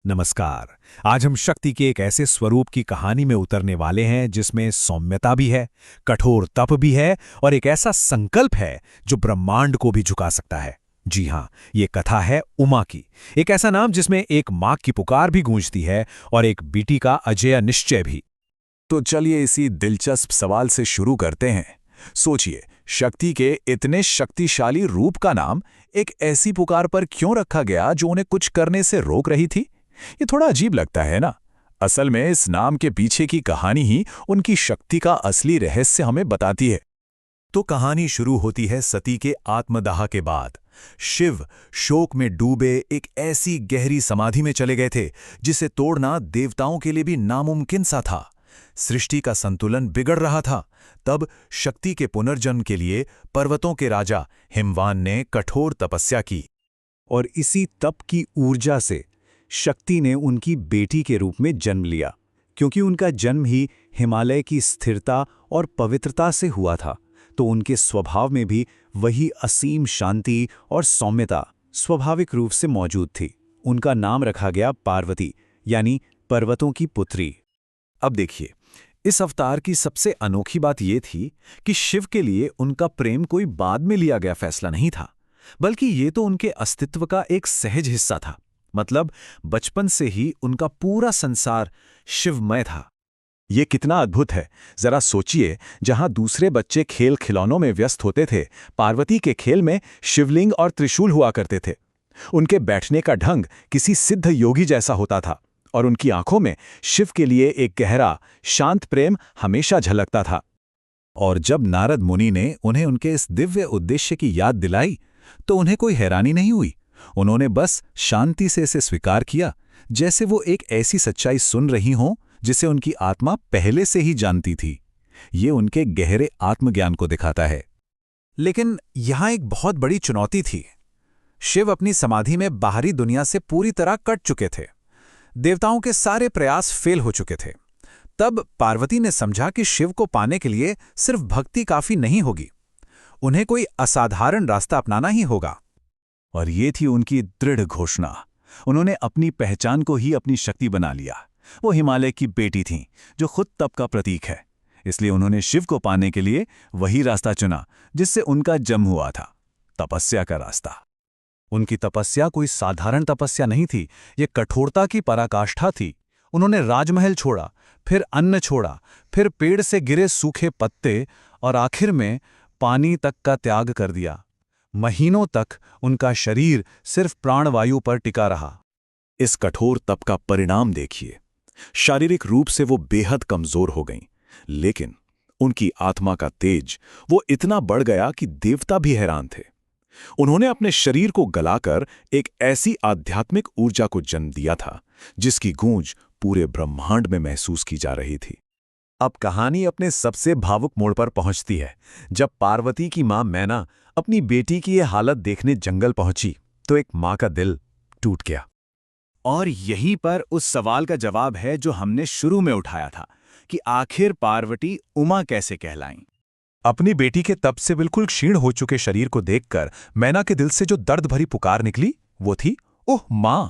नमस्कार। आज हम शक्ति के एक ऐसे स्वरूप की कहानी में उतरने वाले हैं जिसमें सौम्यता भी है, कठोर तप भी है और एक ऐसा संकल्प है जो ब्रह्मांड को भी झुका सकता है। जी हाँ, ये कथा है उमा की। एक ऐसा नाम जिसमें एक माँ की पुकार भी गूंजती है और एक बेटी का अजेय निश्चय भी। तो चलिए इसी दिलचस्प सवाल से शुरू करते हैं। सोचिए, शक्ति के इतने शक्तिशाली रूप का नाम एक ऐसी पुकार पर क्यों रखा गया जो उन्हें कुछ करने से रोक रही थी? ये थोड़ा अजीब लगता है ना? असल में इस नाम के पीछे की कहानी ही उनकी शक्ति का असली रहस्य हमें बताती है। तो कहानी शुरू होती है सती के आत्मदाह के बाद। शिव शोक में डूबे एक ऐसी गहरी समाधि में चले गए थे जिसे तोड़ना देवताओं के लिए भी नामुमकिन सा था। सृष्टि का संतुलन बिगड़ रहा था। तब शक्ति के पुनर्जन्म के लिए पर्वतों के राजा हिमवान ने कठोर तपस्या की और इसी तप की ऊर्जा से शक्ति ने उनकी बेटी के रूप में जन्म लिया। क्योंकि उनका जन्म ही हिमालय की स्थिरता और पवित्रता से हुआ था, तो उनके स्वभाव में भी वही असीम शांति और सौम्यता स्वाभाविक रूप से मौजूद थी। उनका नाम रखा गया पार्वती, यानी पर्वतों की पुत्री। अब देखिए, इस अवतार की सबसे अनोखी बात यह थी कि शिव के लिए उनका प्रेम कोई बाद में लिया गया फैसला नहीं था, बल्कि ये तो उनके अस्तित्व का एक सहज हिस्सा था। मतलब बचपन से ही उनका पूरा संसार शिवमय था। ये कितना अद्भुत है, जरा सोचिए। जहां दूसरे बच्चे खेल खिलौनों में व्यस्त होते थे, पार्वती के खेल में शिवलिंग और त्रिशूल हुआ करते थे। उनके बैठने का ढंग किसी सिद्ध योगी जैसा होता था और उनकी आंखों में शिव के लिए एक गहरा, शांत प्रेम हमेशा झलकता था। और जब नारद मुनि ने उन्हें उनके इस दिव्य उद्देश्य की याद दिलाई, तो उन्हें कोई हैरानी नहीं हुई। उन्होंने बस शांति से इसे स्वीकार किया, जैसे वो एक ऐसी सच्चाई सुन रही हों जिसे उनकी आत्मा पहले से ही जानती थी। ये उनके गहरे आत्मज्ञान को दिखाता है। लेकिन यहां एक बहुत बड़ी चुनौती थी। शिव अपनी समाधि में बाहरी दुनिया से पूरी तरह कट चुके थे। देवताओं के सारे प्रयास फेल हो चुके थे। तब पार्वती ने समझा कि शिव को पाने के लिए सिर्फ भक्ति काफी नहीं होगी, उन्हें कोई असाधारण रास्ता अपनाना ही होगा। और ये थी उनकी दृढ़ घोषणा। उन्होंने अपनी पहचान को ही अपनी शक्ति बना लिया। वो हिमालय की बेटी थीं, जो खुद तप का प्रतीक है। इसलिए उन्होंने शिव को पाने के लिए वही रास्ता चुना जिससे उनका जन्म हुआ था, तपस्या का रास्ता। उनकी तपस्या कोई साधारण तपस्या नहीं थी, ये कठोरता की पराकाष्ठा थी। उन्होंने राजमहल छोड़ा, फिर अन्न छोड़ा, फिर पेड़ से गिरे सूखे पत्ते और आखिर में पानी तक का त्याग कर दिया। महीनों तक उनका शरीर सिर्फ प्राणवायु पर टिका रहा। इस कठोर तप का परिणाम देखिए। शारीरिक रूप से वो बेहद कमजोर हो गईं, लेकिन उनकी आत्मा का तेज वो इतना बढ़ गया कि देवता भी हैरान थे। उन्होंने अपने शरीर को गलाकर एक ऐसी आध्यात्मिक ऊर्जा को जन्म दिया था जिसकी गूंज पूरे ब्रह्मांड में महसूस की जा रही थी। अब कहानी अपने सबसे भावुक मोड़ पर पहुंचती है, जब पार्वती की मां मैना अपनी बेटी की यह हालत देखने जंगल पहुंची, तो एक मां का दिल टूट गया। और यहीं पर उस सवाल का जवाब है जो हमने शुरू में उठाया था कि आखिर पार्वती उमा कैसे कहलाईं। अपनी बेटी के तप से बिल्कुल क्षीण हो चुके शरीर को देखकर मैना के दिल से जो दर्द भरी पुकार निकली, वो थी, ओह मां।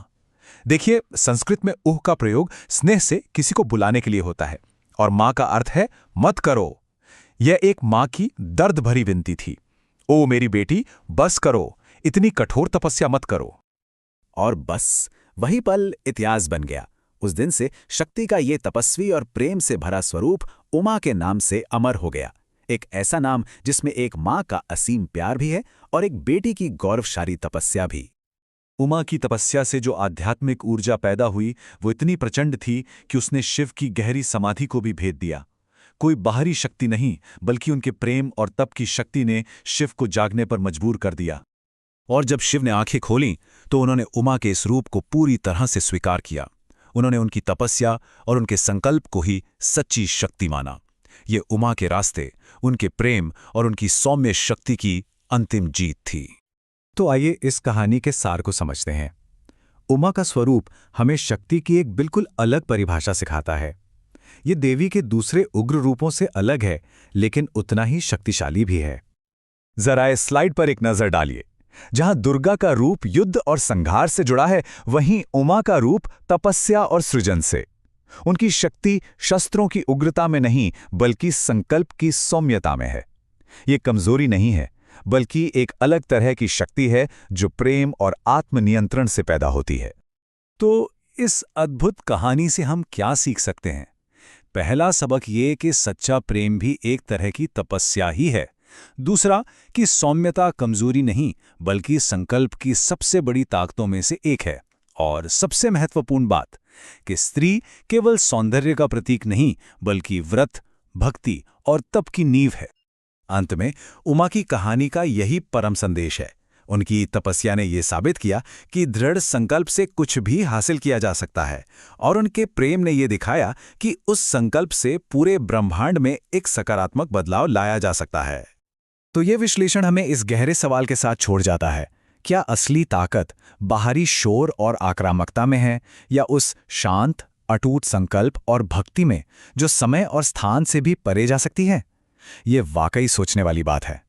देखिए, संस्कृत में ओह का प्रयोग स्नेह से किसी को बुलाने के लिए होता है, और मां का अर्थ है मत करो। यह एक मां की दर्द भरी विनती थी। ओ मेरी बेटी, बस करो, इतनी कठोर तपस्या मत करो। और बस वही पल इतिहास बन गया। उस दिन से शक्ति का ये तपस्वी और प्रेम से भरा स्वरूप उमा के नाम से अमर हो गया। एक ऐसा नाम जिसमें एक मां का असीम प्यार भी है और एक बेटी की गौरवशाली तपस्या भी। उमा की तपस्या से जो आध्यात्मिक ऊर्जा पैदा हुई, वो इतनी प्रचंड थी कि उसने शिव की गहरी समाधि को भी भेद दिया। कोई बाहरी शक्ति नहीं, बल्कि उनके प्रेम और तप की शक्ति ने शिव को जागने पर मजबूर कर दिया। और जब शिव ने आंखें खोलीं, तो उन्होंने उमा के इस रूप को पूरी तरह से स्वीकार किया। उन्होंने उनकी तपस्या और उनके संकल्प को ही सच्ची शक्ति माना। ये उमा के रास्ते, उनके प्रेम और उनकी सौम्य शक्ति की अंतिम जीत थी। तो आइए इस कहानी के सार को समझते हैं। उमा का स्वरूप हमें शक्ति की एक बिल्कुल अलग परिभाषा सिखाता है। ये देवी के दूसरे उग्र रूपों से अलग है, लेकिन उतना ही शक्तिशाली भी है। जरा इस स्लाइड पर एक नजर डालिए। जहां दुर्गा का रूप युद्ध और संघार से जुड़ा है, वहीं उमा का रूप तपस्या और सृजन से। उनकी शक्ति शस्त्रों की उग्रता में नहीं, बल्कि संकल्प की सौम्यता में है। ये कमजोरी नहीं है, बल्कि एक अलग तरह की शक्ति है जो प्रेम और आत्मनियंत्रण से पैदा होती है। तो इस अद्भुत कहानी से हम क्या सीख सकते हैं? पहला सबक ये कि सच्चा प्रेम भी एक तरह की तपस्या ही है। दूसरा कि सौम्यता कमजोरी नहीं, बल्कि संकल्प की सबसे बड़ी ताकतों में से एक है। और सबसे महत्वपूर्ण बात कि स्त्री केवल सौंदर्य का प्रतीक नहीं, बल्कि व्रत, भक्ति और तप की नींव है। अंत में उमा की कहानी का यही परम संदेश है। उनकी तपस्या ने यह साबित किया कि दृढ़ संकल्प से कुछ भी हासिल किया जा सकता है, और उनके प्रेम ने यह दिखाया कि उस संकल्प से पूरे ब्रह्मांड में एक सकारात्मक बदलाव लाया जा सकता है। तो यह विश्लेषण हमें इस गहरे सवाल के साथ छोड़ जाता है, क्या असली ताकत बाहरी शोर और आक्रामकता में है, या उस शांत, अटूट संकल्प और भक्ति में जो समय और स्थान से भी परे जा सकती है? ये वाकई सोचने वाली बात है।